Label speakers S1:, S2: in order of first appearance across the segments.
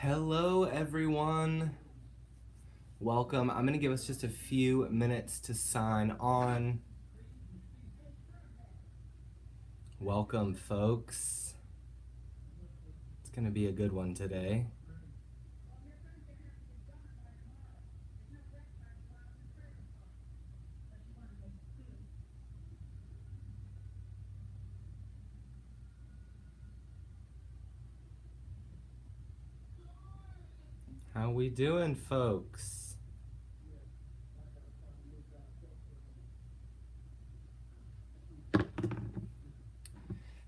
S1: Hello, everyone. Welcome. I'm going to give us just a few minutes to sign on. Welcome, folks. It's going to be a good one today. How we doing, folks?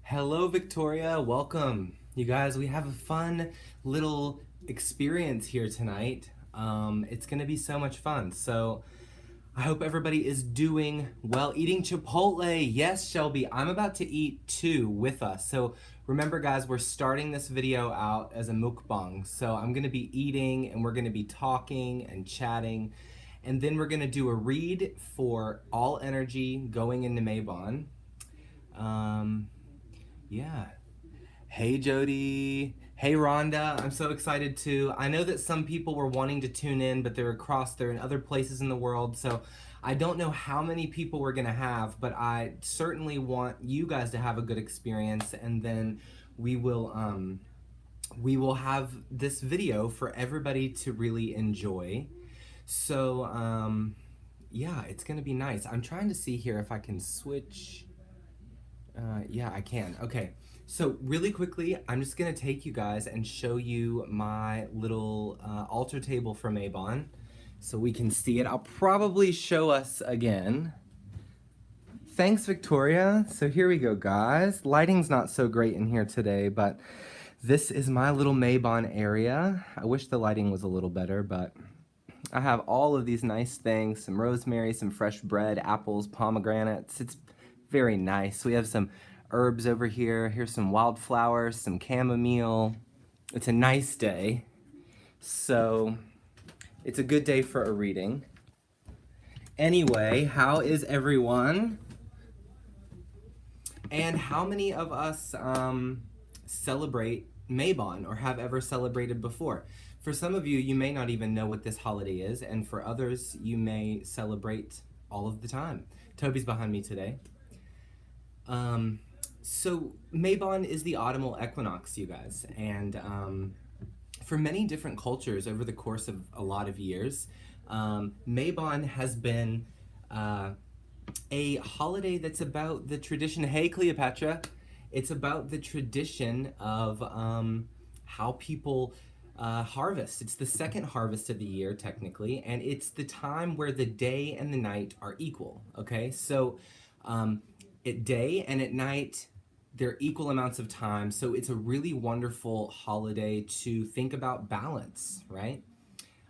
S1: Hello, Victoria. Welcome. You guys, we have a fun little experience here tonight. It's going to be so much fun. So I hope everybody is doing well. Eating Chipotle. Yes, Shelby. I'm about to eat too with us. So remember, guys, we're starting this video out as a mukbang. So I'm going to be eating and we're going to be talking and chatting. And then we're going to do a read for all energy going into Mabon. Yeah. Hey, Jody. Hey, Rhonda. I'm so excited too. I know that some people were wanting to tune in, but they're in other places in the world. So I don't know how many people we're going to have, but I certainly want you guys to have a good experience. And then we will have this video for everybody to really enjoy. So, yeah, it's going to be nice. I'm trying to see here if I can switch. Yeah, I can. Okay. So really quickly, I'm just gonna take you guys and show you my little altar table from Mabon so we can see it. I'll probably show us again. Thanks, Victoria. So here we go, guys. Lighting's not so great in here today, but this is my little Mabon area. I wish the lighting was a little better, but I have all of these nice things, some rosemary, some fresh bread, apples, pomegranates. It's very nice. We have some herbs over here. Here's some wildflowers, some chamomile. It's a nice day. So it's a good day for a reading. Anyway, how is everyone? And how many of us celebrate Mabon or have ever celebrated before? For some of you, you may not even know what this holiday is, and for others, you may celebrate all of the time. Toby's behind me today. So Mabon is the autumnal equinox, you guys, and for many different cultures over the course of a lot of years, Mabon has been a holiday that's about the tradition. Hey, Cleopatra. It's about the tradition of how people harvest. It's the second harvest of the year, technically, and it's the time where the day and the night are equal, okay? So at day and at night, they're equal amounts of time, so it's a really wonderful holiday to think about balance, right?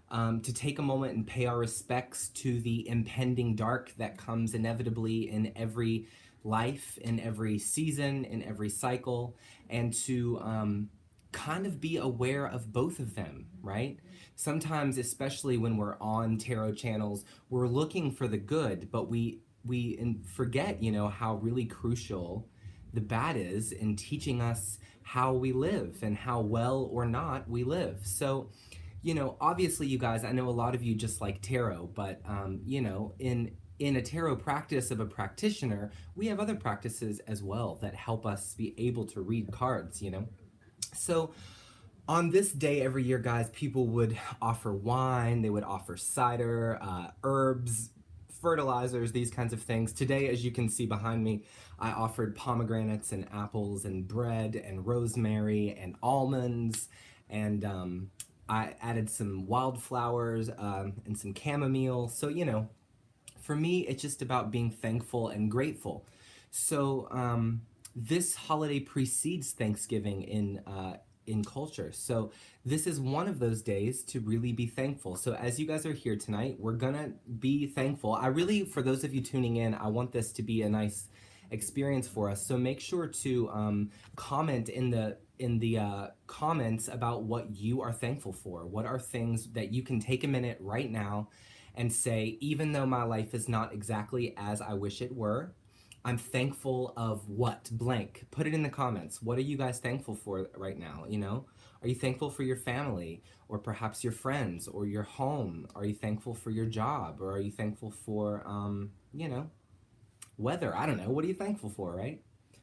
S1: To take a moment and pay our respects to the impending dark that comes inevitably in every life, in every season, in every cycle, and to kind of be aware of both of them, right? Sometimes, especially when we're on tarot channels, we're looking for the good, but we forget, how really crucial the bad is in teaching us how we live and how well or not we live. So, obviously, you guys, I know a lot of you just like tarot, but in a tarot practice of a practitioner, we have other practices as well that help us be able to read cards. So on this day every year, guys, people would offer wine, they would offer cider, herbs, fertilizers, these kinds of things. Today, as you can see behind me, I offered pomegranates and apples and bread and rosemary and almonds, and I added some wildflowers and some chamomile. So, for me, it's just about being thankful and grateful. So this holiday precedes Thanksgiving in culture. So this is one of those days to really be thankful. So as you guys are here tonight, we're gonna be thankful. For those of you tuning in, I want this to be a nice experience for us. So make sure to comment in the comments about what you are thankful for. What are things that you can take a minute right now and say, even though my life is not exactly as I wish it were, I'm thankful of what blank. Put it in the comments. What are you guys thankful for right now, Are you thankful for your family, or perhaps your friends, or your home? Are you thankful for your job, or are you thankful for, you know, weather? I don't know. What are you thankful for, right?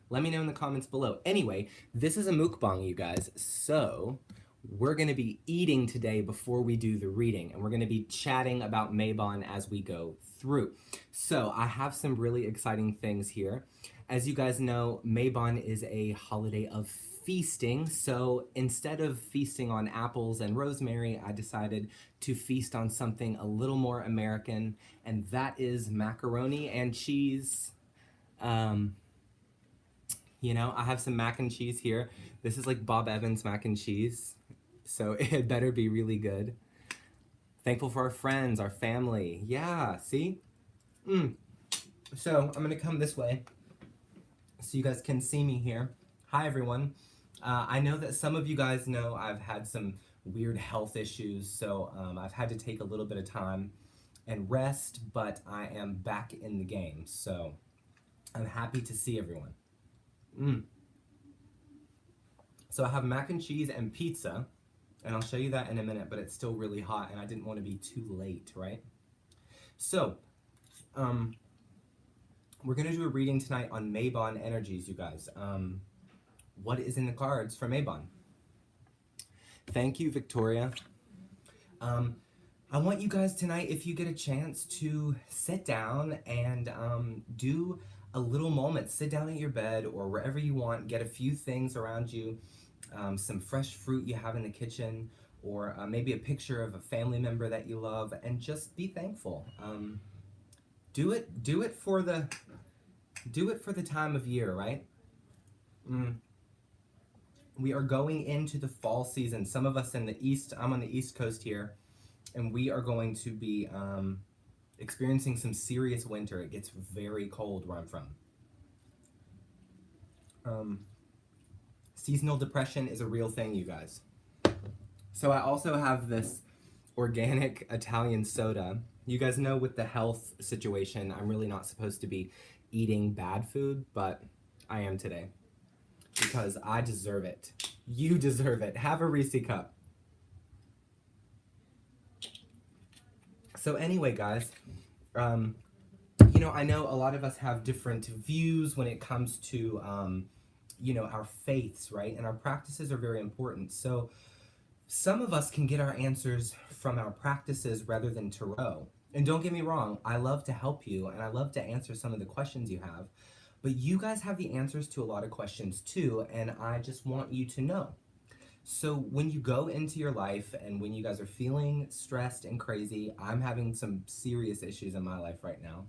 S1: Let me know in the comments below. Anyway, this is a mukbang, you guys. So we're going to be eating today before we do the reading, and we're going to be chatting about Mabon as we go through. So I have some really exciting things here. As you guys know, Mabon is a holiday of feasting. So instead of feasting on apples and rosemary, I decided to feast on something a little more American, and that is macaroni and cheese. You know, I have some mac and cheese here. This is like Bob Evans mac and cheese, so it better be really good. Thankful for our friends, our family. Yeah, see? So I'm gonna come this way so you guys can see me here. Hi, everyone. I know that some of you guys know I've had some weird health issues, so I've had to take a little bit of time and rest, but I am back in the game, so I'm happy to see everyone. So I have mac and cheese and pizza, and I'll show you that in a minute, but it's still really hot, and I didn't want to be too late, right? So, we're going to do a reading tonight on Mabon energies, you guys. What is in the cards for Mabon? Thank you, Victoria. I want you guys tonight, if you get a chance, to sit down and do a little moment. Sit down at your bed or wherever you want. Get a few things around you. Some fresh fruit you have in the kitchen, or maybe a picture of a family member that you love, and just be thankful. Do it for the time of year, right? We are going into the fall season. Some of us in the east, I'm on the East Coast here, and we are going to be experiencing some serious winter. It gets very cold where I'm from. Seasonal depression is a real thing, you guys. So I also have this organic Italian soda. You guys know with the health situation, I'm really not supposed to be eating bad food, but I am today because I deserve it. You deserve it. Have a Reese cup. So anyway, guys, you know, I know a lot of us have different views when it comes to, you know, our faiths, right? And our practices are very important. So some of us can get our answers from our practices rather than tarot. And don't get me wrong, I love to help you and I love to answer some of the questions you have. But you guys have the answers to a lot of questions too, and I just want you to know. So when you go into your life and when you guys are feeling stressed and crazy, I'm having some serious issues in my life right now.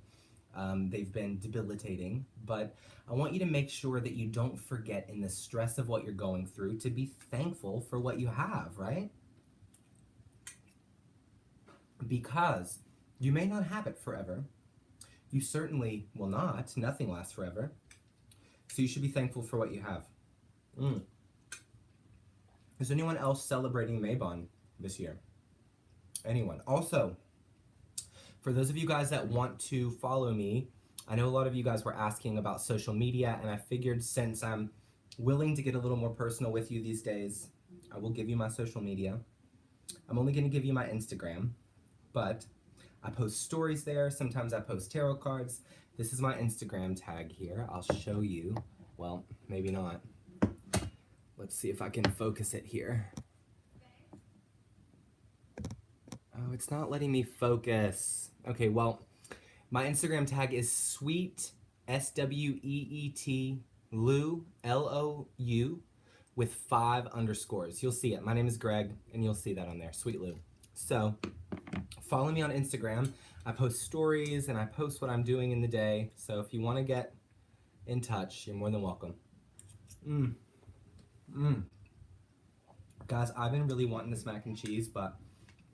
S1: They've been debilitating, but I want you to make sure that you don't forget in the stress of what you're going through to be thankful for what you have, right? Because you may not have it forever. You certainly will not. Nothing lasts forever. So you should be thankful for what you have. Is anyone else celebrating Mabon this year? Anyone? Also, for those of you guys that want to follow me, I know a lot of you guys were asking about social media, and I figured since I'm willing to get a little more personal with you these days, I will give you my social media. I'm only going to give you my Instagram, but I post stories there. Sometimes I post tarot cards. This is my Instagram tag here. I'll show you. Well, maybe not. Let's see if I can focus it here. Oh, it's not letting me focus. Okay, well, my Instagram tag is sweet, SWEET, Lou, LOU, with 5 underscores. You'll see it. My name is Greg, and you'll see that on there, Sweet Lou. So, follow me on Instagram. I post stories, and I post what I'm doing in the day. So if you want to get in touch, you're more than welcome. Guys, I've been really wanting this mac and cheese, but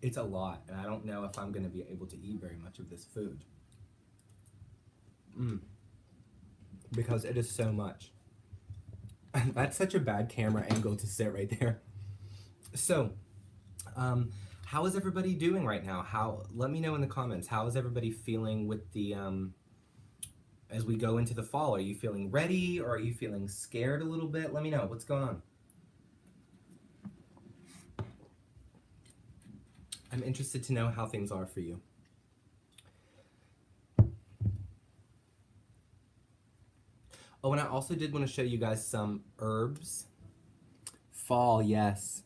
S1: it's a lot, and I don't know if I'm going to be able to eat very much of this food. Because it is so much. That's such a bad camera angle to sit right there. So, how is everybody doing right now? Let me know in the comments. How is everybody feeling with the, as we go into the fall? Are you feeling ready, or are you feeling scared a little bit? Let me know. What's going on? I'm interested to know how things are for you. Oh, and I also did want to show you guys some herbs. Fall, yes.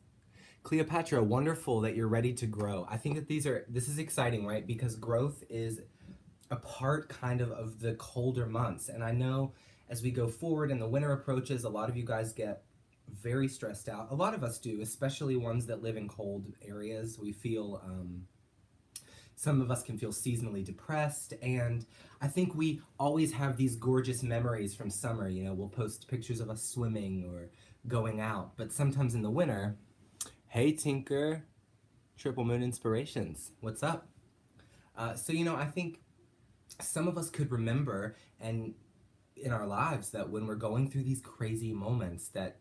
S1: Cleopatra, wonderful that you're ready to grow. I think that this is exciting, right? Because growth is a part kind of the colder months. And I know as we go forward and the winter approaches, a lot of you guys get very stressed out. A lot of us do, especially ones that live in cold areas. We feel, some of us can feel seasonally depressed. And I think we always have these gorgeous memories from summer. You know, we'll post pictures of us swimming or going out. But sometimes in the winter, hey, Tinker, Triple Moon Inspirations, what's up? So, you know, I think some of us could remember and in our lives that when we're going through these crazy moments that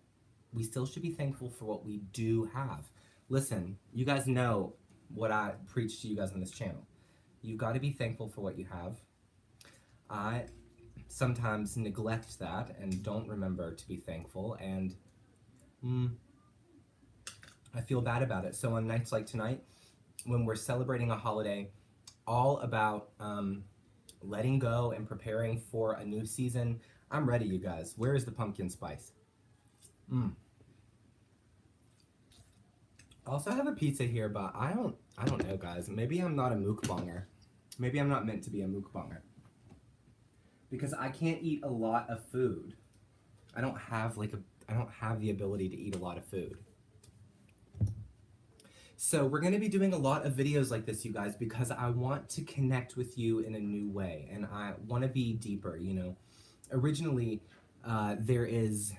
S1: we still should be thankful for what we do have. Listen, you guys know what I preach to you guys on this channel. You've got to be thankful for what you have. I sometimes neglect that and don't remember to be thankful, and I feel bad about it. So on nights like tonight, when we're celebrating a holiday all about letting go and preparing for a new season, I'm ready, you guys. Where is the pumpkin spice? I also have a pizza here, but I don't know, guys. Maybe I'm not a mukbanger. Maybe I'm not meant to be a mukbanger. Because I can't eat a lot of food. I don't have the ability to eat a lot of food. So we're going to be doing a lot of videos like this, you guys, because I want to connect with you in a new way, and I want to be deeper, you know. Originally, there is,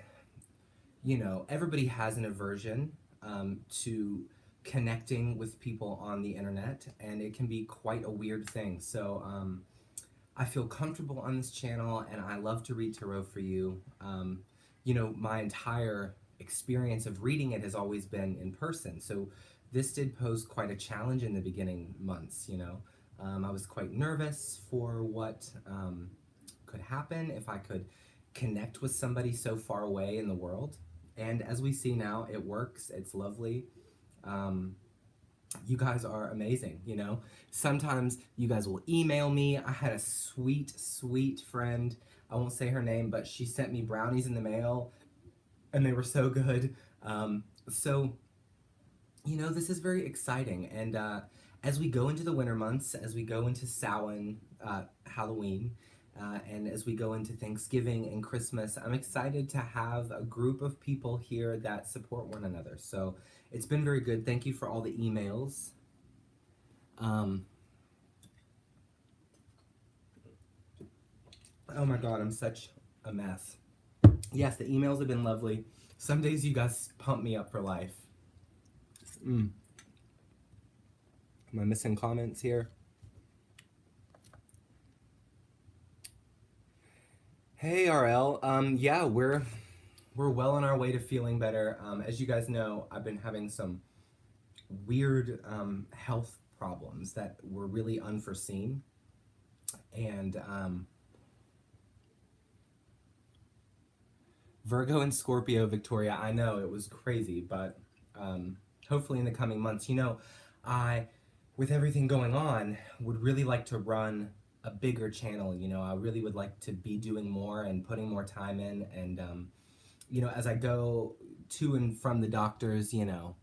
S1: you know, everybody has an aversion to connecting with people on the internet, and it can be quite a weird thing. So I feel comfortable on this channel, and I love to read tarot for you. You know, my entire experience of reading it has always been in person, so this did pose quite a challenge in the beginning months, you know. I was quite nervous for what could happen if I could connect with somebody so far away in the world. And as we see now, it works. It's lovely. You guys are amazing, you know. Sometimes you guys will email me. I had a sweet, sweet friend. I won't say her name, but she sent me brownies in the mail, and they were so good. So, you know, this is very exciting. And as we go into the winter months, as we go into Samhain, Halloween, and as we go into Thanksgiving and Christmas, I'm excited to have a group of people here that support one another. So it's been very good. Thank you for all the emails. Oh my God, I'm such a mess. Yes, the emails have been lovely. Some days you guys pump me up for life. Am I missing comments here? Hey RL, yeah, we're well on our way to feeling better. As you guys know, I've been having some weird health problems that were really unforeseen, and Virgo and Scorpio, Victoria, I know it was crazy, but hopefully in the coming months, you know, I, with everything going on, would really like to run a bigger channel. You know, I really would like to be doing more and putting more time in, and you know, as I go to and from the doctors, you know,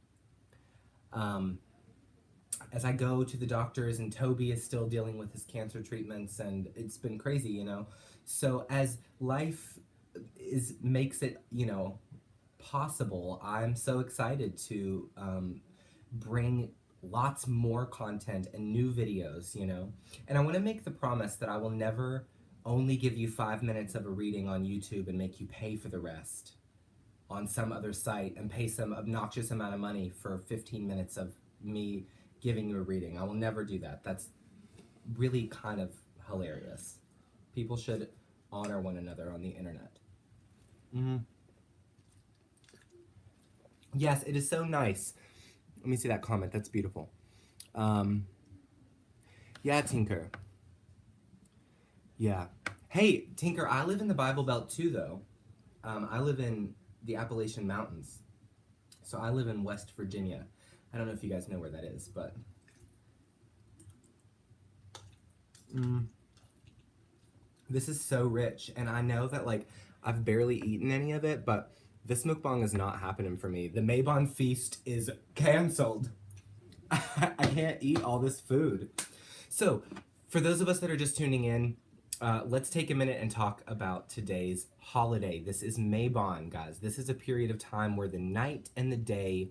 S1: as I go to the doctors, and Toby is still dealing with his cancer treatments, and it's been crazy, you know. So as life makes it, you know, possible, I'm so excited to bring lots more content and new videos, you know. And I want to make the promise that I will never only give you 5 minutes of a reading on YouTube and make you pay for the rest on some other site and pay some obnoxious amount of money for 15 minutes of me giving you a reading. I will never do that. That's really kind of hilarious. People should honor one another on the internet. Yes, it is so nice. Let me see that comment. That's beautiful. Yeah, Tinker. Yeah. Hey, Tinker, I live in the Bible Belt too, though. I live in the Appalachian Mountains. So I live in West Virginia. I don't know if you guys know where that is, but Mm, this is so rich, and I know that like I've barely eaten any of it, but this mukbang is not happening for me. The Mabon Feast is canceled. I can't eat all this food. So, for those of us that are just tuning in, let's take a minute and talk about today's holiday. This is Mabon, guys. This is a period of time where the night and the day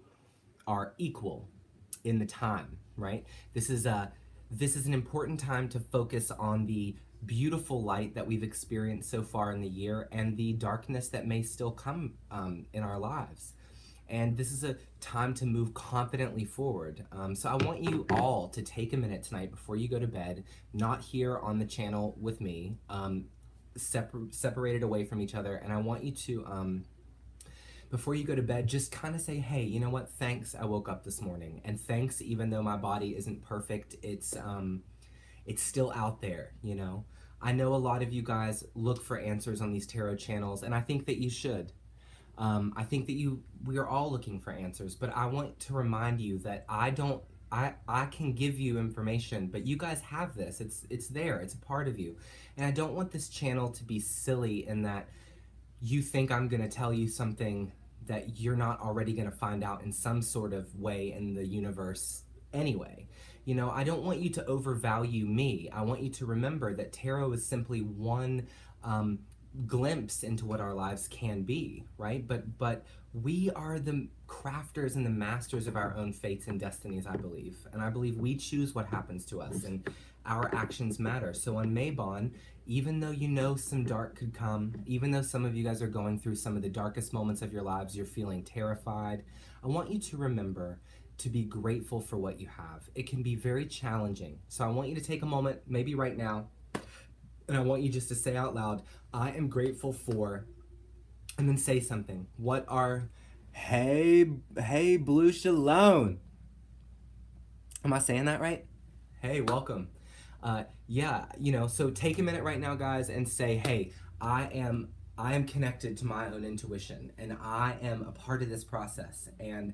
S1: are equal in the time, right? This is an important time to focus on the beautiful light that we've experienced so far in the year and the darkness that may still come in our lives. And this is a time to move confidently forward. So I want you all to take a minute tonight before you go to bed, not here on the channel with me, separated away from each other. And I want you to, before you go to bed, just kind of say, hey, you know what? Thanks, I woke up this morning. And thanks, even though my body isn't perfect, it's still out there, you know? I know a lot of you guys look for answers on these tarot channels, and I think that you should. I think that we are all looking for answers, but I want to remind you that I can give you information, but you guys have this. It's there. It's a part of you. And I don't want this channel to be silly in that you think I'm going to tell you something that you're not already going to find out in some sort of way in the universe anyway. You know, I don't want you to overvalue me. I want you to remember that tarot is simply one glimpse into what our lives can be, right? But we are the crafters and the masters of our own fates and destinies, I believe. And I believe we choose what happens to us, and our actions matter. So on Mabon, even though you know some dark could come, even though some of you guys are going through some of the darkest moments of your lives, you're feeling terrified, I want you to remember to be grateful for what you have. It can be very challenging. So I want you to take a moment, maybe right now, and I want you just to say out loud, I am grateful for, and then say something. Hey, Blue Shalom. Am I saying that right? Hey, welcome. Yeah, you know, so take a minute right now, guys, and say, hey, I am connected to my own intuition, and I am a part of this process, and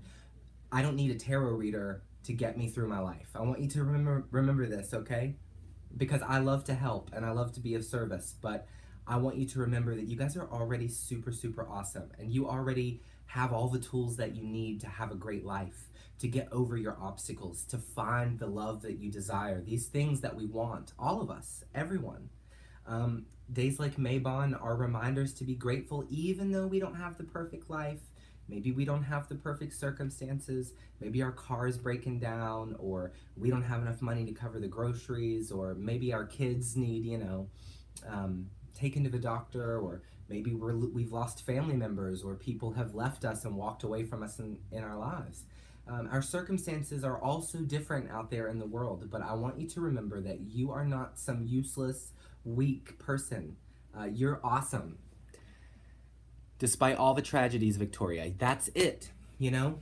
S1: I don't need a tarot reader to get me through my life. I want you to remember this, okay? Because I love to help and I love to be of service, but I want you to remember that you guys are already super, super awesome, and you already have all the tools that you need to have a great life, to get over your obstacles, to find the love that you desire, these things that we want, all of us, everyone. Days like Mabon are reminders to be grateful, even though we don't have the perfect life. Maybe we don't have the perfect circumstances. Maybe our car is breaking down, or we don't have enough money to cover the groceries, or maybe our kids need, taken to the doctor, or maybe we've lost family members, or people have left us and walked away from us in our lives. Our circumstances are also different out there in the world, but I want you to remember that you are not some useless, weak person. You're awesome. Despite all the tragedies, Victoria, that's it, you know?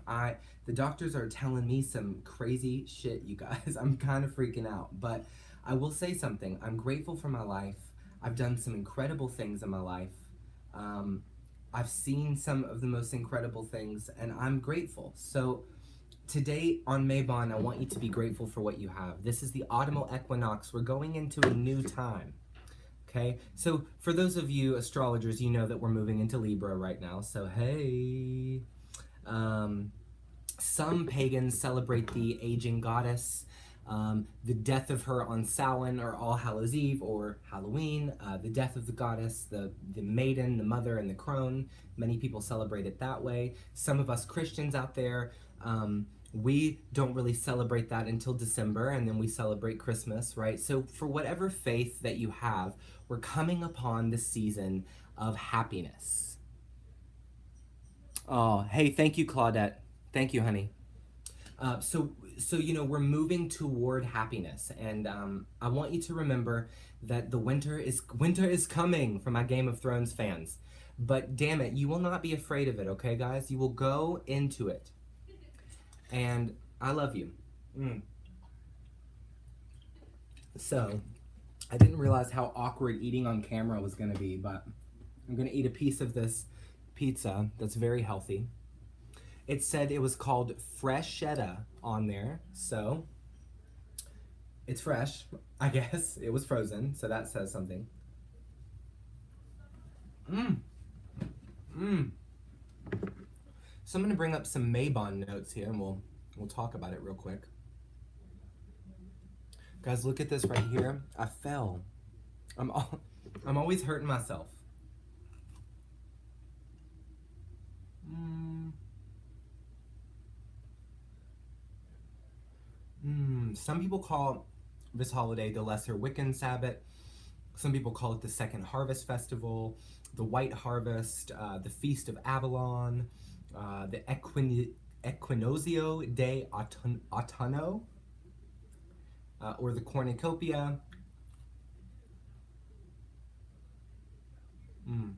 S1: The doctors are telling me some crazy shit, you guys. I'm kind of freaking out, but I will say something. I'm grateful for my life. I've done some incredible things in my life. I've seen some of the most incredible things, and I'm grateful. So today on Mabon, I want you to be grateful for what you have. This is the Autumnal Equinox. We're going into a new time. Okay, so for those of you astrologers, you know that we're moving into Libra right now. So hey, some pagans celebrate the aging goddess, the death of her on Samhain or All Hallows Eve or Halloween, the death of the goddess, the maiden, the mother, and the crone. Many people celebrate it that way. Some of us Christians out there, we don't really celebrate that until December, and then we celebrate Christmas, right? So for whatever faith that you have, we're coming upon the season of happiness. Oh, hey, thank you, Claudette. Thank you, honey. So we're moving toward happiness, and I want you to remember that the winter is coming for my Game of Thrones fans. But damn it, you will not be afraid of it, okay, guys? You will go into it. And I love you. So, I didn't realize how awkward eating on camera was going to be, but I'm going to eat a piece of this pizza that's very healthy. It said it was called Freshetta on there, so It's fresh, I guess. It was frozen, so that says something. Mmm. Mmm. So I'm gonna bring up some Mabon notes here, and we'll talk about it real quick. Guys, look at this right here. I fell. I'm all, I'm always hurting myself. Mm. Some people call this holiday the Lesser Wiccan Sabbath. Some people call it the Second Harvest Festival, the White Harvest, the Feast of Avalon, the Equinoccio de Autunno, or the Cornucopia. Mm.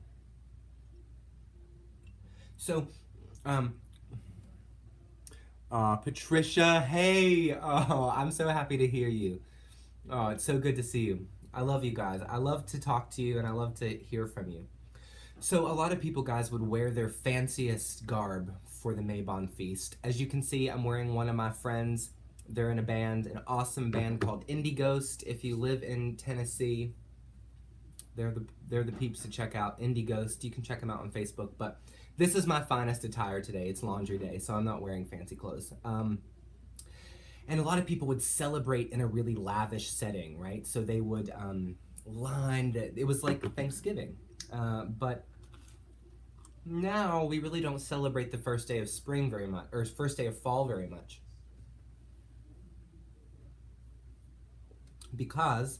S1: So, um, Patricia, hey, oh, I'm so happy to hear you. Oh, it's so good to see you. I love you guys. I love to talk to you and I love to hear from you. So, a lot of people, guys, would wear their fanciest garb for the Mabon Feast. As you can see, I'm wearing one of my friends. They're in a band, an awesome band called Indie Ghost. If you live in Tennessee, they're the peeps to check out. Indie Ghost. You can check them out on Facebook. But this is my finest attire today. It's laundry day, so I'm not wearing fancy clothes. And a lot of people would celebrate in a really lavish setting, right? So they would line that. It was like Thanksgiving, but now we really don't celebrate the first day of spring very much, or first day of fall very much, because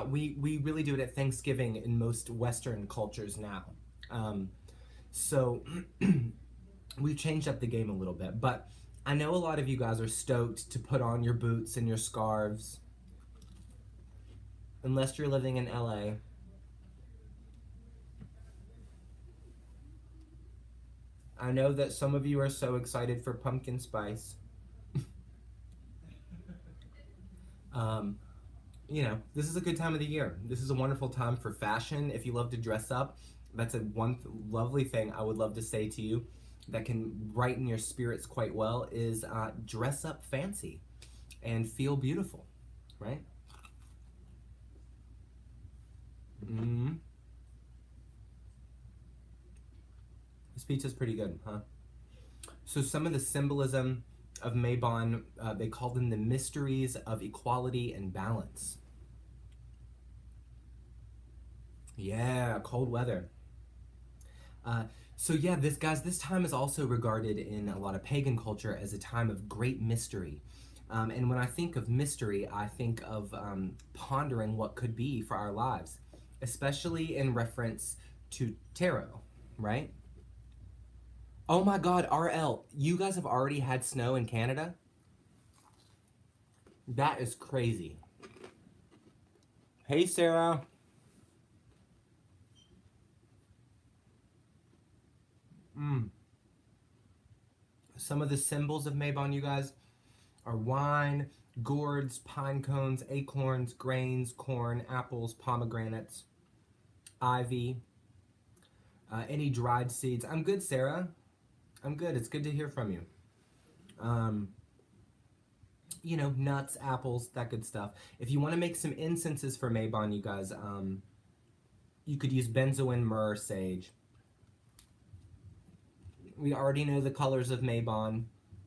S1: we really do it at Thanksgiving in most Western cultures now. So we've changed up the game a little bit, but I know a lot of you guys are stoked to put on your boots and your scarves, unless you're living in LA. I know that some of you are so excited for pumpkin spice. um, you know, this is a good time of the year. This is a wonderful time for fashion. If you love to dress up, that's a lovely thing I would love to say to you that can brighten your spirits quite well is dress up fancy and feel beautiful, right? Mm-hmm. This pizza's pretty good, huh? So some of the symbolism of Mabon, they call them the mysteries of equality and balance. Yeah, cold weather. Uh, so yeah, this time is also regarded in a lot of pagan culture as a time of great mystery. And when I think of mystery, I think of pondering what could be for our lives, especially in reference to tarot, right? Oh my God, RL, you guys have already had snow in Canada? That is crazy. Hey, Sarah. Mm. Some of the symbols of Mabon, you guys, are wine, gourds, pine cones, acorns, grains, corn, apples, pomegranates, ivy, any dried seeds. I'm good, Sarah. I'm good. It's good to hear from you. Um, you know, nuts, apples, that good stuff. If you want to make some incenses for Mabon, you guys, you could use benzoin, myrrh, sage. We already know the colors of Mabon,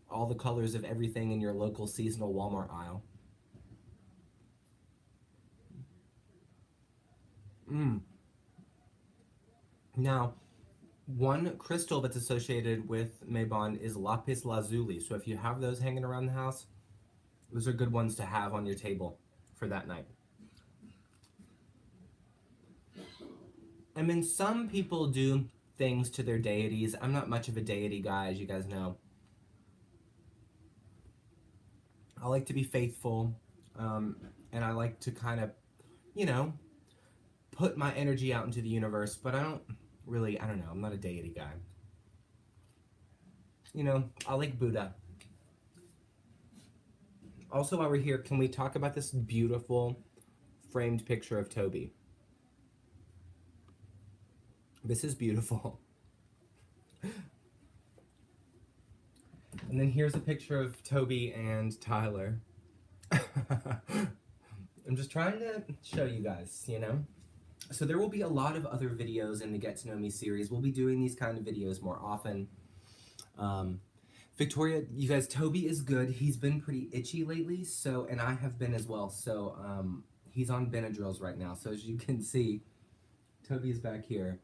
S1: all the colors of everything in your local seasonal Walmart aisle. Mm. Now, one crystal that's associated with Mabon is lapis lazuli. So if you have those hanging around the house, those are good ones to have on your table for that night. I mean, some people do things to their deities. I'm not much of a deity guy, as you guys know. I like to be faithful, and I like to kind of, you know, put my energy out into the universe, but I don't know, I'm not a deity guy. You know, I like Buddha. Also, while we're here, can we talk about this beautiful framed picture of Toby? This is beautiful. And then here's a picture of Toby and Tyler. I'm just trying to show you guys, you know? So there will be a lot of other videos in the Get to Know Me series. We'll be doing these kind of videos more often. Victoria, you guys, Toby is good. He's been pretty itchy lately, so, and I have been as well. So he's on Benadryls right now. So as you can see, Toby is back here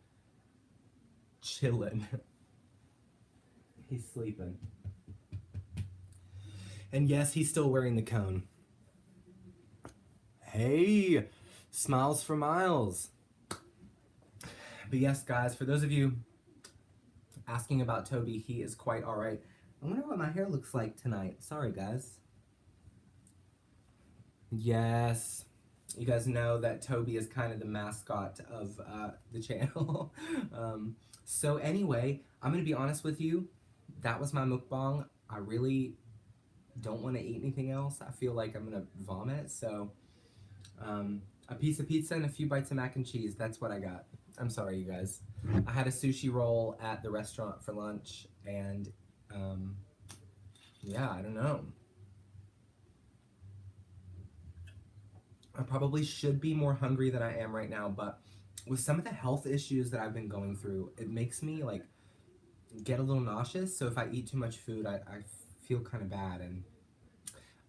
S1: chilling. He's sleeping. And yes, he's still wearing the cone. Hey, smiles for miles. But yes, guys, for those of you asking about Toby, he is quite all right. I wonder what my hair looks like tonight. Sorry, guys. Yes, you guys know that Toby is kind of the mascot of the channel. So anyway, I'm going to be honest with you. That was my mukbang. I really don't want to eat anything else. I feel like I'm going to vomit, so... a piece of pizza and a few bites of mac and cheese. That's what I got. I'm sorry, you guys. I had a sushi roll at the restaurant for lunch, and yeah, I don't know. I probably should be more hungry than I am right now, but with some of the health issues that I've been going through, it makes me like get a little nauseous. So if I eat too much food, I feel kind of bad, and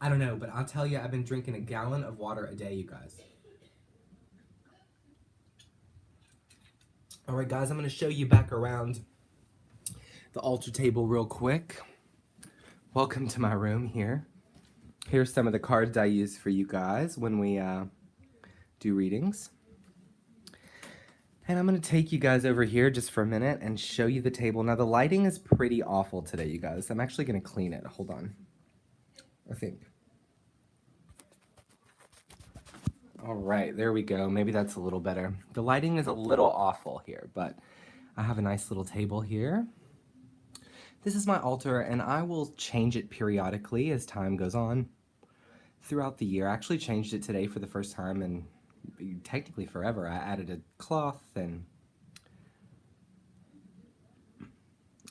S1: I don't know, but I'll tell you, I've been drinking a gallon of water a day, you guys. All right, guys, I'm going to show you back around the altar table real quick. Welcome to my room here. Here's some of the cards I use for you guys when we do readings. And I'm going to take you guys over here just for a minute and show you the table. Now, the lighting is pretty awful today, you guys. I'm actually going to clean it. Hold on. I think. All right, there we go. Maybe that's a little better. The lighting is a little awful here, but I have a nice little table here. This is my altar, and I will change it periodically as time goes on throughout the year. I actually changed it today for the first time, and technically forever. I added a cloth and...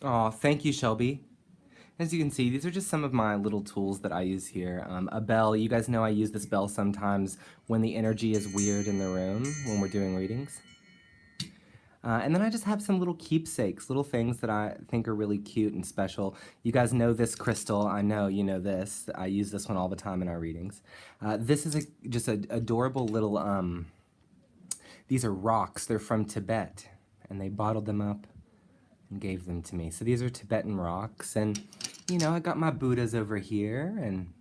S1: Oh, thank you, Shelby. As you can see, these are just some of my little tools that I use here. A bell. You guys know I use this bell sometimes when the energy is weird in the room when we're doing readings. And then I just have some little keepsakes, little things that I think are really cute and special. You guys know this crystal. I know you know this. I use this one all the time in our readings. This is just an adorable little... these are rocks. They're from Tibet, and they bottled them up and gave them to me. So these are Tibetan rocks, and you know, I got my Buddhas over here, and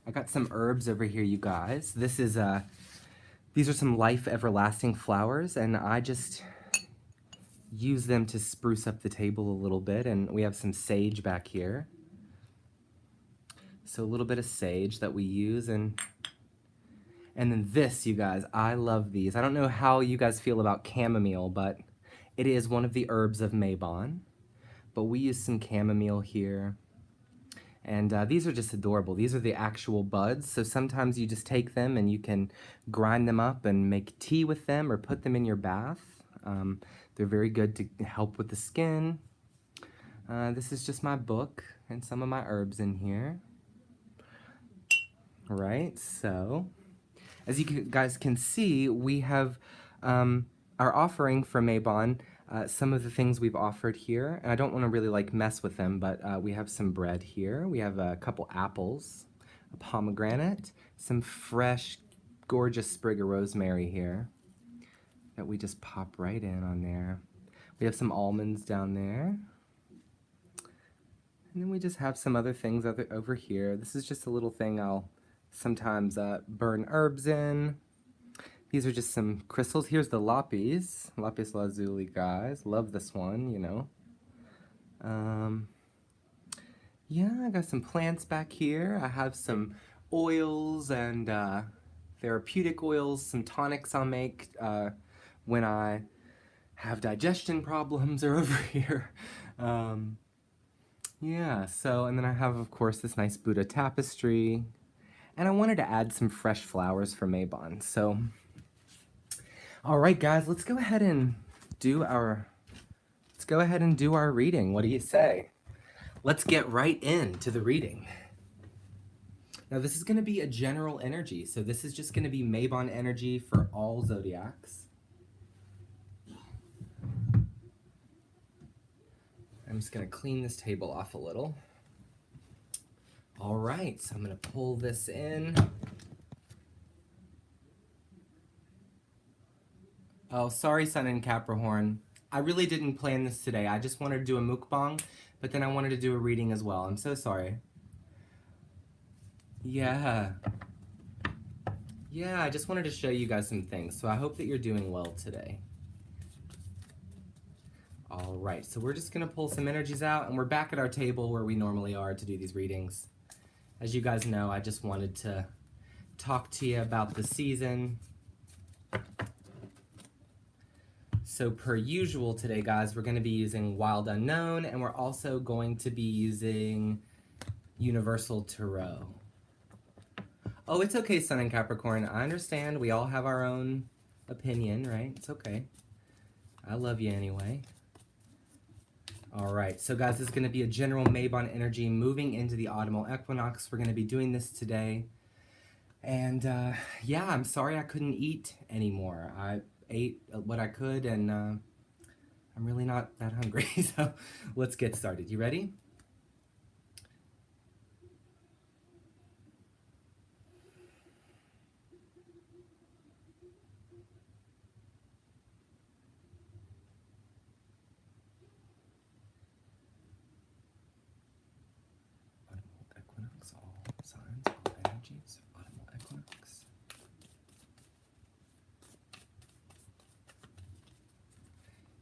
S1: I got some herbs over here, you guys. This is these are some life everlasting flowers, and I just use them to spruce up the table a little bit. And we have some sage back here, so a little bit of sage that we use. And then this, you guys, I love these. I don't know how you guys feel about chamomile, but it is one of the herbs of Mabon, but we use some chamomile here. And these are just adorable. These are the actual buds, so sometimes you just take them and you can grind them up and make tea with them or put them in your bath. They're very good to help with the skin. This is just my book and some of my herbs in here. Right, so as you guys can see, we have our offering for Mabon, some of the things we've offered here, and I don't want to really like mess with them, but we have some bread here. We have a couple apples, a pomegranate, some fresh, gorgeous sprig of rosemary here that we just pop right in on there. We have some almonds down there. And then we just have some other things over here. This is just a little thing I'll sometimes burn herbs in. These are just some crystals. Here's the lapis lazuli, guys. Love this one, you know. Yeah, I got some plants back here. I have some oils and therapeutic oils, some tonics I'll make when I have digestion problems are over here. Yeah, so, and then I have, of course, this nice Buddha tapestry. And I wanted to add some fresh flowers for Mabon, so... All right, guys, let's go ahead and do our reading. What do you say? Let's get right into the reading. Now this is going to be a general energy, so this is just going to be Mabon energy for all zodiacs. I'm just going to clean this table off a little. All right, so I'm going to pull this in. Oh, sorry, Sun and Capricorn. I really didn't plan this today. I just wanted to do a mukbang, but then I wanted to do a reading as well. I'm so sorry. Yeah. Yeah, I just wanted to show you guys some things, so I hope that you're doing well today. All right, so we're just going to pull some energies out, and we're back at our table where we normally are to do these readings. As you guys know, I just wanted to talk to you about the season. So per usual today, guys, we're going to be using Wild Unknown, and we're also going to be using Universal Tarot. Oh, it's okay, Sun and Capricorn. I understand. We all have our own opinion, right? It's okay. I love you anyway. All right, so guys, this is going to be a general Mabon energy moving into the Autumnal Equinox. We're going to be doing this today. And yeah, I'm sorry I couldn't eat anymore. I ate what I could, and I'm really not that hungry. So let's get started. You ready?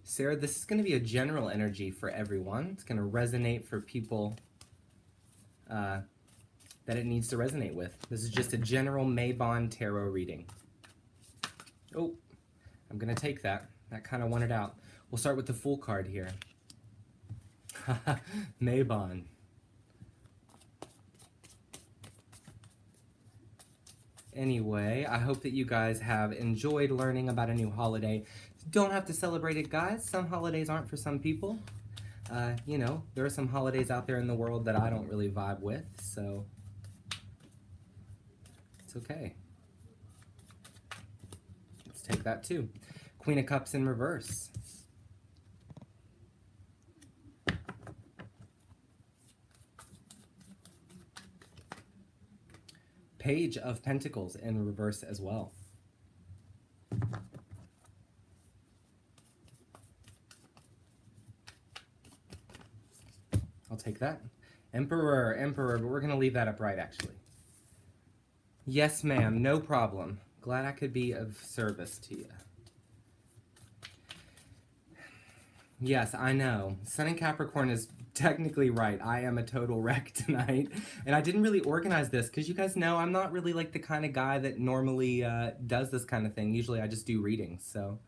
S1: Sarah, this is going to be a general energy for everyone. It's going to resonate for people that it needs to resonate with. This is just a general Mabon tarot reading. Oh, I'm going to take that. That kind of won it out. We'll start with the Fool card here. Mabon. Anyway, I hope that you guys have enjoyed learning about a new holiday. Don't have to celebrate it, guys. Some holidays aren't for some people. You know, there are some holidays out there in the world that I don't really vibe with, so it's okay. Let's take that too. Queen of Cups in reverse. Page of Pentacles in reverse as well. I'll take that. Emperor, but we're going to leave that upright, actually. Yes, ma'am, no problem. Glad I could be of service to you. Yes, I know. Sun and Capricorn is technically right. I am a total wreck tonight. And I didn't really organize this because you guys know I'm not really like the kind of guy that normally does this kind of thing. Usually I just do readings. So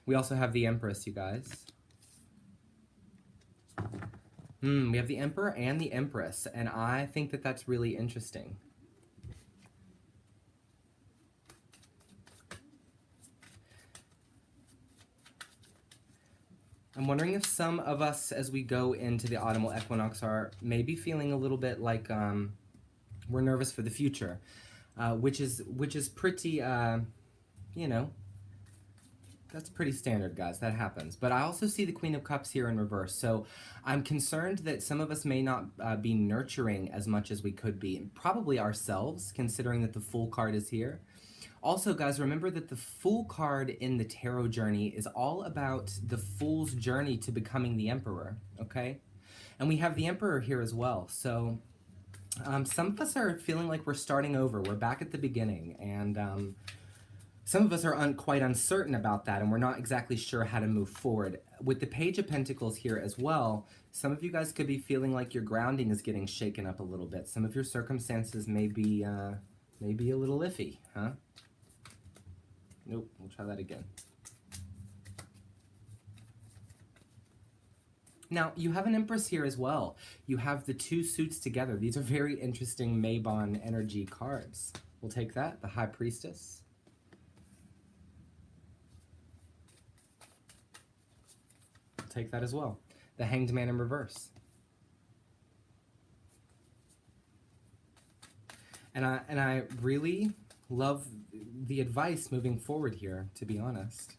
S1: we also have the Empress, you guys. We have the Emperor and the Empress, and I think that that's really interesting. I'm wondering if some of us, as we go into the autumnal equinox, are maybe feeling a little bit like we're nervous for the future, which is pretty, you know, that's pretty standard, guys. That happens. But I also see the Queen of Cups here in reverse. So I'm concerned that some of us may not be nurturing as much as we could be, and probably ourselves, considering that the Fool card is here. Also, guys, remember that the Fool card in the tarot journey is all about the Fool's journey to becoming the Emperor, okay? And we have the Emperor here as well. So some of us are feeling like we're starting over. We're back at the beginning, and some of us are quite uncertain about that, and we're not exactly sure how to move forward. With the Page of Pentacles here as well, some of you guys could be feeling like your grounding is getting shaken up a little bit. Some of your circumstances may be a little iffy, huh? Nope, we'll try that again. Now, you have an Empress here as well. You have the two suits together. These are very interesting Mabon energy cards. We'll take that. The High Priestess. Take that as well. The Hanged Man in reverse. And I really love the advice moving forward here, to be honest.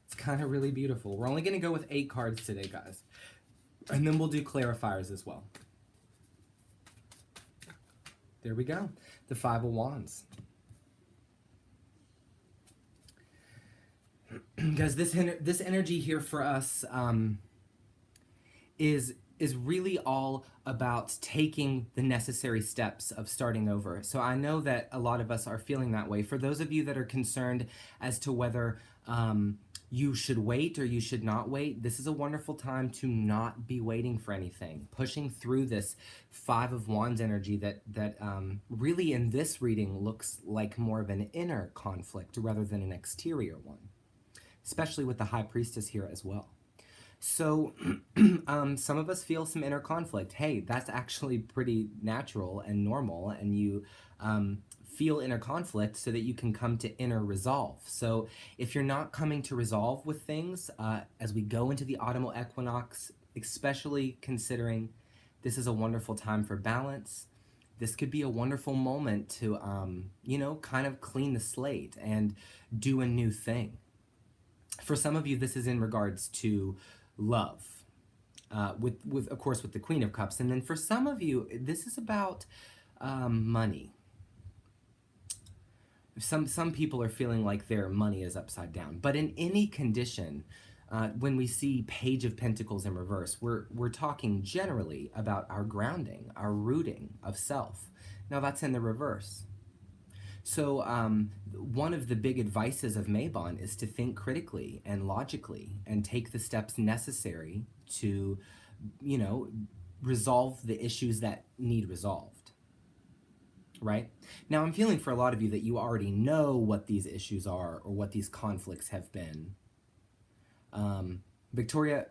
S1: It's kind of really beautiful. We're only going to go with 8 cards today, guys. And then we'll do clarifiers as well. There we go. The 5 of Wands. Guys, this energy here for us is really all about taking the necessary steps of starting over. So I know that a lot of us are feeling that way. For those of you that are concerned as to whether you should wait or you should not wait, this is a wonderful time to not be waiting for anything. Pushing through this 5 of Wands energy that really in this reading looks like more of an inner conflict rather than an exterior one, especially with the High Priestess here as well. So some of us feel some inner conflict. Hey, that's actually pretty natural and normal, and you feel inner conflict so that you can come to inner resolve. So if you're not coming to resolve with things as we go into the autumnal equinox, especially considering this is a wonderful time for balance, this could be a wonderful moment to, kind of clean the slate and do a new thing. For some of you, this is in regards to love, with of course with the Queen of Cups, and then for some of you, this is about money. Some people are feeling like their money is upside down, but in any condition, when we see Page of Pentacles in reverse, we're talking generally about our grounding, our rooting of self. Now that's in the reverse. So one of the big advices of Mabon is to think critically and logically and take the steps necessary to, resolve the issues that need resolved. Right? Now, I'm feeling for a lot of you that you already know what these issues are or what these conflicts have been. Victoria,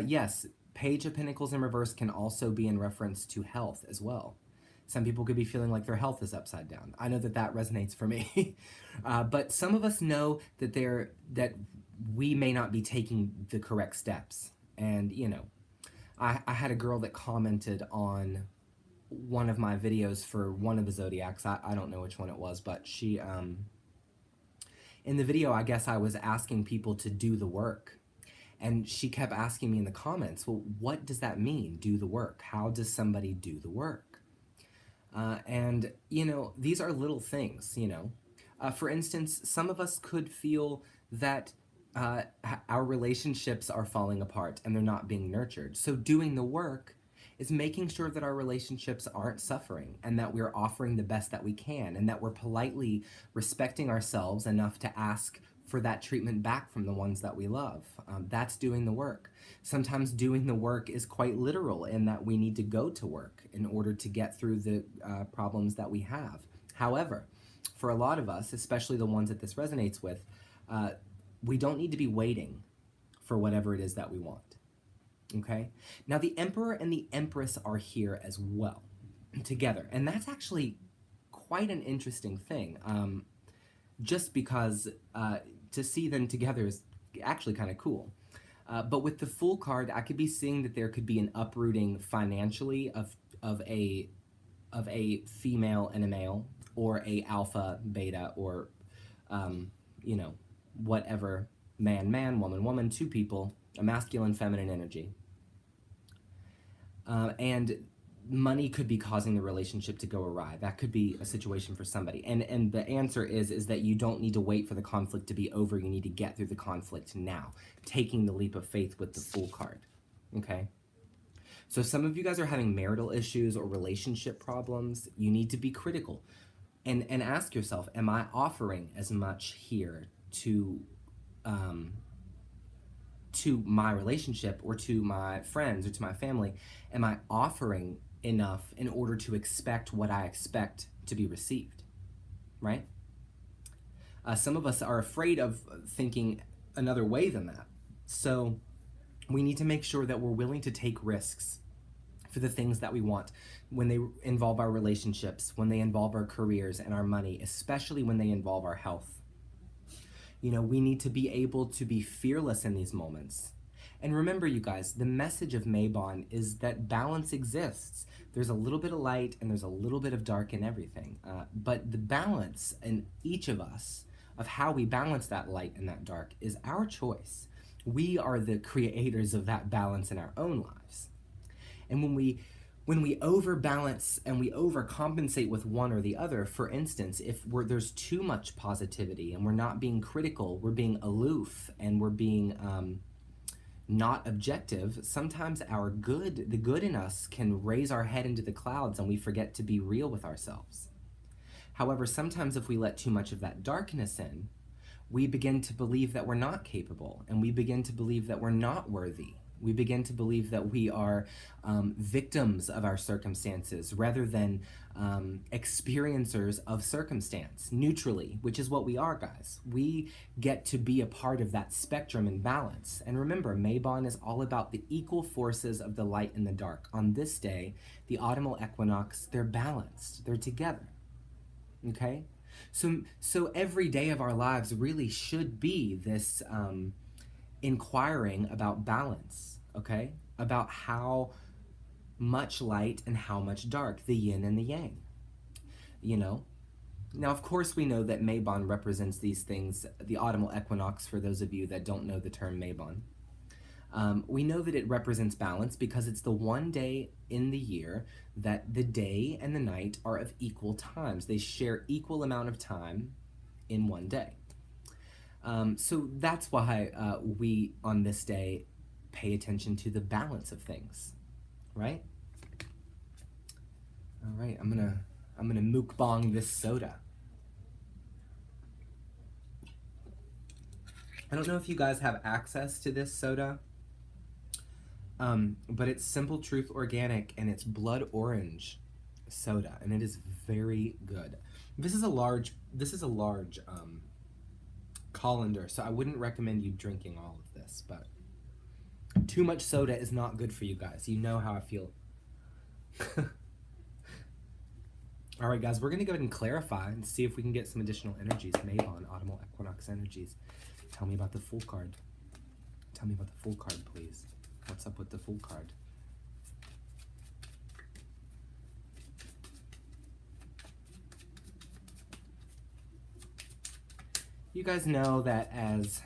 S1: yes, Page of Pentacles in reverse can also be in reference to health as well. Some people could be feeling like their health is upside down. I know that resonates for me. But some of us know that we may not be taking the correct steps. And, I had a girl that commented on one of my videos for one of the zodiacs. I don't know which one it was, but she, in the video, I guess I was asking people to do the work. And she kept asking me in the comments, well, what does that mean, do the work? How does somebody do the work? And, these are little things, For instance, some of us could feel that our relationships are falling apart and they're not being nurtured. So doing the work is making sure that our relationships aren't suffering and that we're offering the best that we can and that we're politely respecting ourselves enough to ask for that treatment back from the ones that we love. That's doing the work. Sometimes doing the work is quite literal in that we need to go to work in order to get through the problems that we have. However, for a lot of us, especially the ones that this resonates with, we don't need to be waiting for whatever it is that we want. Okay? Now the Emperor and the Empress are here as well together. And that's actually quite an interesting thing. Just because to see them together is actually kind of cool. But with the Fool card, I could be seeing that there could be an uprooting financially of a female and a male, or a alpha, beta, or whatever, man, woman, two people, a masculine, feminine energy. And money could be causing the relationship to go awry. That could be a situation for somebody. And the answer is that you don't need to wait for the conflict to be over. You need to get through the conflict now, taking the leap of faith with the Fool card. Okay? So some of you guys are having marital issues or relationship problems. You need to be critical and ask yourself, am I offering as much here to my relationship or to my friends or to my family? Am I offering enough in order to expect what I expect to be received, right? Some of us are afraid of thinking another way than that. So we need to make sure that we're willing to take risks for the things that we want when they involve our relationships, when they involve our careers and our money, especially when they involve our health. We need to be able to be fearless in these moments And remember, you guys, the message of Mabon is that balance exists. There's a little bit of light and there's a little bit of dark in everything. But the balance in each of us, of how we balance that light and that dark, is our choice. We are the creators of that balance in our own lives. And when we overbalance and we overcompensate with one or the other, for instance, if there's too much positivity and we're not being critical, we're being aloof, and we're being not objective, sometimes the good in us can raise our head into the clouds and we forget to be real with ourselves. However, sometimes if we let too much of that darkness in, we begin to believe that we're not capable, and we begin to believe that we're not worthy. We begin to believe that we are victims of our circumstances rather than experiencers of circumstance, neutrally, which is what we are, guys. We get to be a part of that spectrum and balance. And remember, Mabon is all about the equal forces of the light and the dark. On this day, the autumnal equinox, they're balanced, they're together, okay? So every day of our lives really should be this inquiring about balance, okay? About how much light and how much dark, the yin and the yang, you know? Now, of course, we know that Mabon represents these things, the autumnal equinox, for those of you that don't know the term Mabon. We know that it represents balance because it's the one day in the year that the day and the night are of equal times. They share equal amount of time in one day. So that's why we, on this day, pay attention to the balance of things, right? All right, I'm gonna mukbang this soda. I don't know if you guys have access to this soda, but it's Simple Truth Organic and it's blood orange soda, and it is very good. This is a large colander, so I wouldn't recommend you drinking all of this, but too much soda is not good for you guys. You know how I feel. All right, guys, we're going to go ahead and clarify and see if we can get some additional energies. Mabon, autumnal equinox energies. Tell me about the full card. Tell me about the full card, please. What's up with the full card? You guys know that as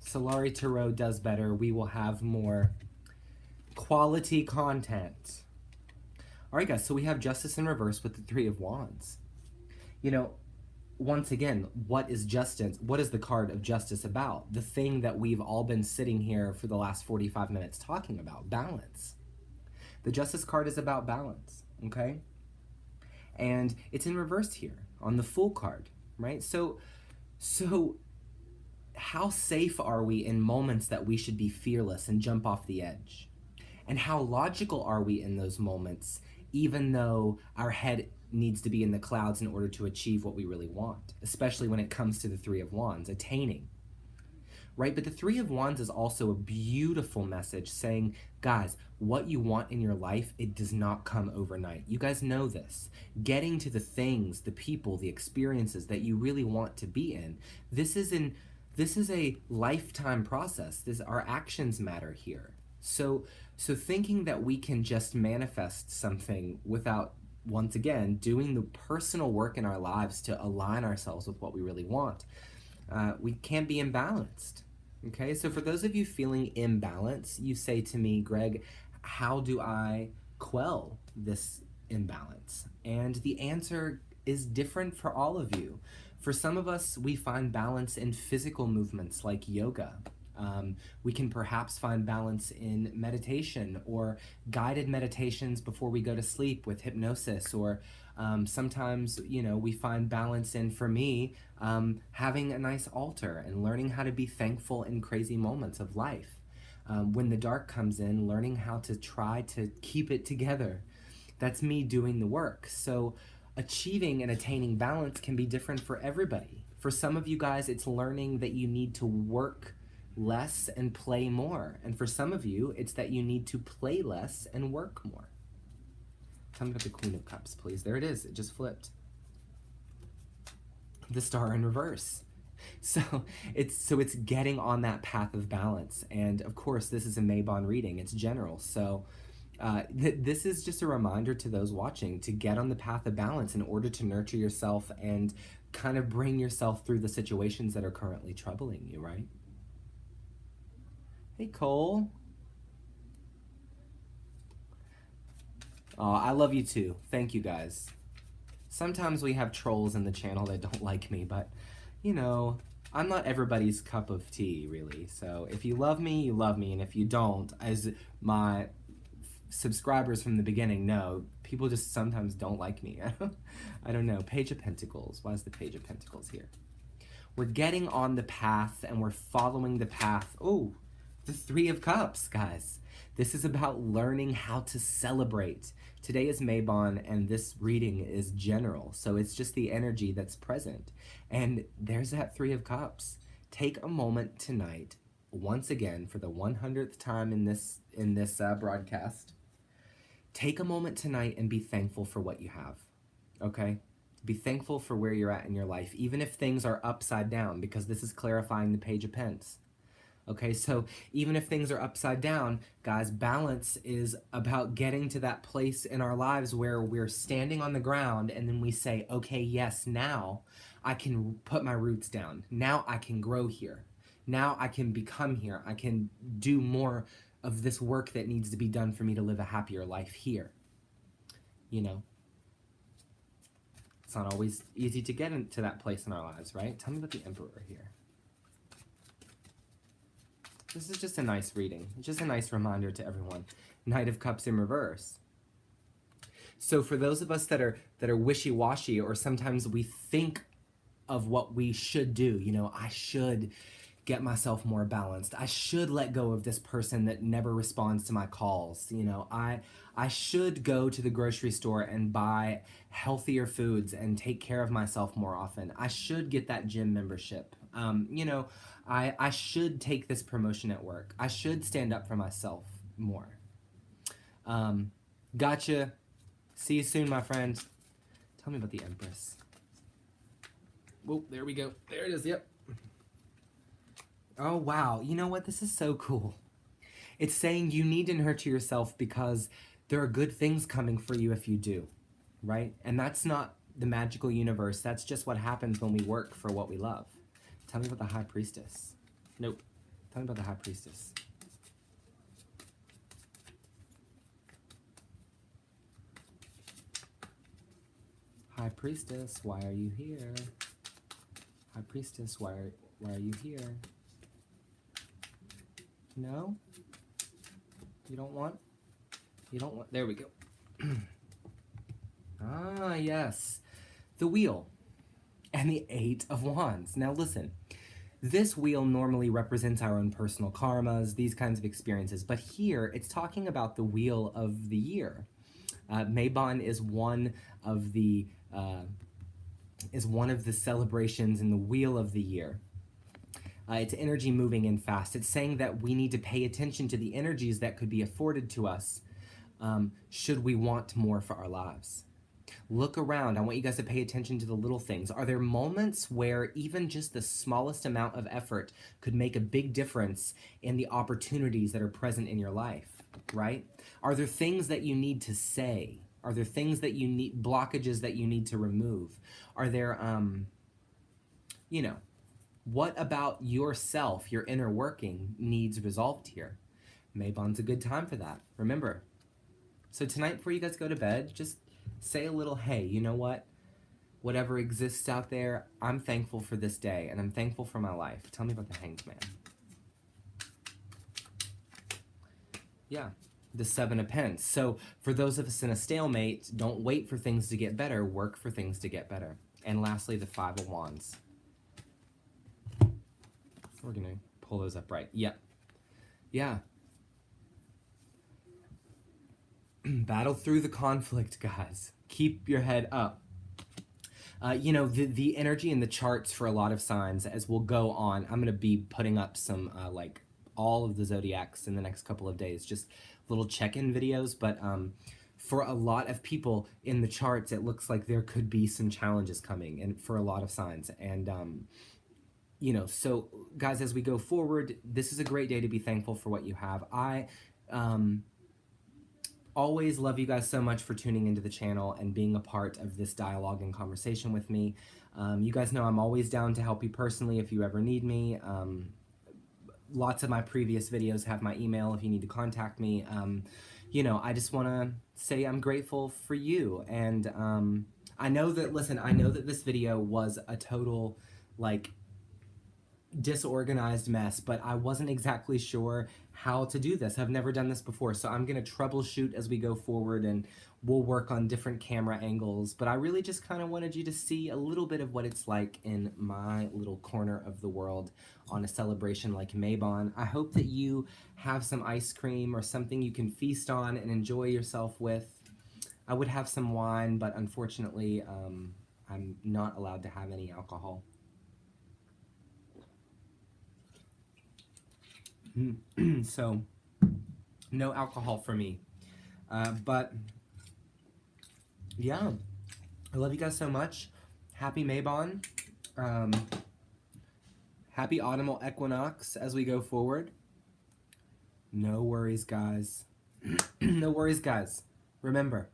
S1: Solari Tarot does better, we will have more quality content. All right, guys, so we have Justice in reverse with the Three of Wands. You know, once again, what is justice? What is the card of justice about? The thing that we've all been sitting here for the last 45 minutes talking about, balance. The Justice card is about balance, okay? And it's in reverse here on the Fool card, right? So how safe are we in moments that we should be fearless and jump off the edge? And how logical are we in those moments, even though our head needs to be in the clouds in order to achieve what we really want, especially when it comes to the Three of Wands, attaining, right? But the Three of Wands is also a beautiful message saying, guys, what you want in your life, it does not come overnight. You guys know this. Getting to the things, the people, the experiences that you really want to be in, this is a lifetime process. Our actions matter here. So thinking that we can just manifest something without, once again, doing the personal work in our lives to align ourselves with what we really want, we can't be imbalanced. Okay, so for those of you feeling imbalance, you say to me, Greg, how do I quell this imbalance? And the answer is different for all of you. For some of us, we find balance in physical movements like yoga. We can perhaps find balance in meditation or guided meditations before we go to sleep with hypnosis, or sometimes, you know, we find balance in, for me, having a nice altar and learning how to be thankful in crazy moments of life. When the dark comes in, learning how to try to keep it together. That's me doing the work. So achieving and attaining balance can be different for everybody. For some of you guys, it's learning that you need to work less and play more. And for some of you, it's that you need to play less and work more. Tell me about the Queen of Cups, please. There it is. It just flipped. The Star in reverse. So it's getting on that path of balance. And of course, this is a Mabon reading. It's general. So this is just a reminder to those watching to get on the path of balance in order to nurture yourself and kind of bring yourself through the situations that are currently troubling you, right? Hey, Cole. Oh, I love you too. Thank you guys. Sometimes we have trolls in the channel that don't like me, but you know, I'm not everybody's cup of tea, really. So if you love me, you love me, and if you don't, as my subscribers from the beginning know, people just sometimes don't like me. I don't know. Page of Pentacles. Why is the Page of Pentacles here? We're getting on the path and we're following the path. Oh, the Three of Cups, guys. This is about learning how to celebrate. Today is Mabon and this reading is general. So it's just the energy that's present. And there's that Three of Cups. Take a moment tonight, once again, for the 100th time in this broadcast. Take a moment tonight and be thankful for what you have, okay? Be thankful for where you're at in your life, even if things are upside down, because this is clarifying the Page of Pence. Okay, so even if things are upside down, guys, balance is about getting to that place in our lives where we're standing on the ground and then we say, okay, yes, now I can put my roots down. Now I can grow here. Now I can become here. I can do more of this work that needs to be done for me to live a happier life here. You know, it's not always easy to get into that place in our lives, right? Tell me about the Emperor here. This is just a nice reading. Just a nice reminder to everyone. Knight of Cups in reverse. So for those of us that are wishy-washy, or sometimes we think of what we should do, you know, I should get myself more balanced. I should let go of this person that never responds to my calls. You know, I should go to the grocery store and buy healthier foods and take care of myself more often. I should get that gym membership. You know, I should take this promotion at work. I should stand up for myself more. Gotcha. See you soon, my friend. Tell me about the Empress. Whoa, there we go. There it is, yep. Oh, wow. You know what? This is so cool. It's saying you need to nurture yourself because there are good things coming for you if you do, right? And that's not the magical universe. That's just what happens when we work for what we love. Tell me about the High Priestess. Nope. Tell me about the High Priestess. High Priestess, why are you here? High Priestess, why are you here? No? You don't want? You don't want? There we go. Ah, yes. The Wheel and the Eight of Wands. Now listen, this wheel normally represents our own personal karmas, these kinds of experiences, but here it's talking about the wheel of the year. Mabon is one of the celebrations in the wheel of the year. It's energy moving in fast. It's saying that we need to pay attention to the energies that could be afforded to us should we want more for our lives. Look around. I want you guys to pay attention to the little things. Are there moments where even just the smallest amount of effort could make a big difference in the opportunities that are present in your life, right? Are there things that you need to say? Are there things that you need, blockages that you need to remove? Are there, you know, what about yourself, your inner working, needs resolved here? Mabon's a good time for that. Remember. So tonight, before you guys go to bed, just say a little, hey, you know what? Whatever exists out there, I'm thankful for this day, and I'm thankful for my life. Tell me about the Hanged Man. Yeah, the Seven of Pence. So for those of us in a stalemate, don't wait for things to get better. Work for things to get better. And lastly, the Five of Wands. We're going to pull those up right. Yep. Yeah. Battle through the conflict, guys. Keep your head up. You know, the energy in the charts for a lot of signs, as we'll go on, I'm going to be putting up some, like, all of the zodiacs in the next couple of days. Just little check-in videos, but for a lot of people in the charts, it looks like there could be some challenges coming, and for a lot of signs. And you know, so guys, as we go forward, this is a great day to be thankful for what you have. I always love you guys so much for tuning into the channel and being a part of this dialogue and conversation with me. You guys know I'm always down to help you personally if you ever need me. Lots of my previous videos have my email if you need to contact me. You know, I just want to say I'm grateful for you. And I know that, listen, I know that this video was a total, like, disorganized mess, but I wasn't exactly sure how to do this. I've never done this before, so I'm gonna troubleshoot as we go forward, and we'll work on different camera angles. But I really just kind of wanted you to see a little bit of what it's like in my little corner of the world on a celebration like Mabon. I hope that you have some ice cream or something you can feast on and enjoy yourself with. I would have some wine, but unfortunately, I'm not allowed to have any alcohol. So, no alcohol for me. But, yeah, I love you guys so much. Happy Mabon. Happy Autumnal Equinox as we go forward. No worries, guys. No worries, guys. Remember,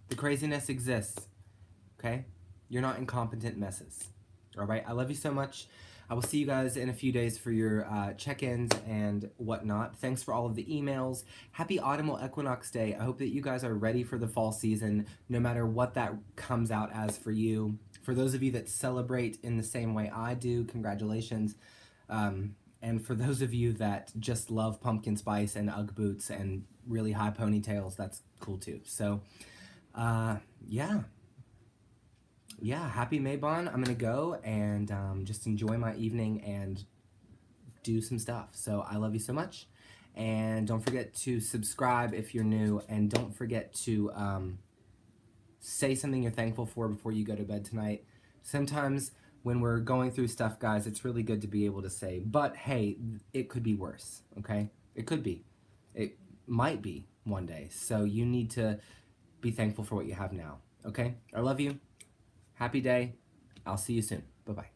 S1: the craziness exists, okay? You're not incompetent messes. All right, I love you so much. I will see you guys in a few days for your check-ins and whatnot. Thanks for all of the emails. Happy Autumnal Equinox Day. I hope that you guys are ready for the fall season, no matter what that comes out as for you. For those of you that celebrate in the same way I do, congratulations. And for those of you that just love pumpkin spice and Ugg boots and really high ponytails, that's cool too. So, yeah. Yeah, happy Mabon. I'm gonna go and just enjoy my evening and do some stuff. So I love you so much. And don't forget to subscribe if you're new. And don't forget to say something you're thankful for before you go to bed tonight. Sometimes when we're going through stuff, guys, it's really good to be able to say, but hey, it could be worse, okay? It could be. It might be one day. So you need to be thankful for what you have now, okay? I love you. Happy day. I'll see you soon. Bye-bye.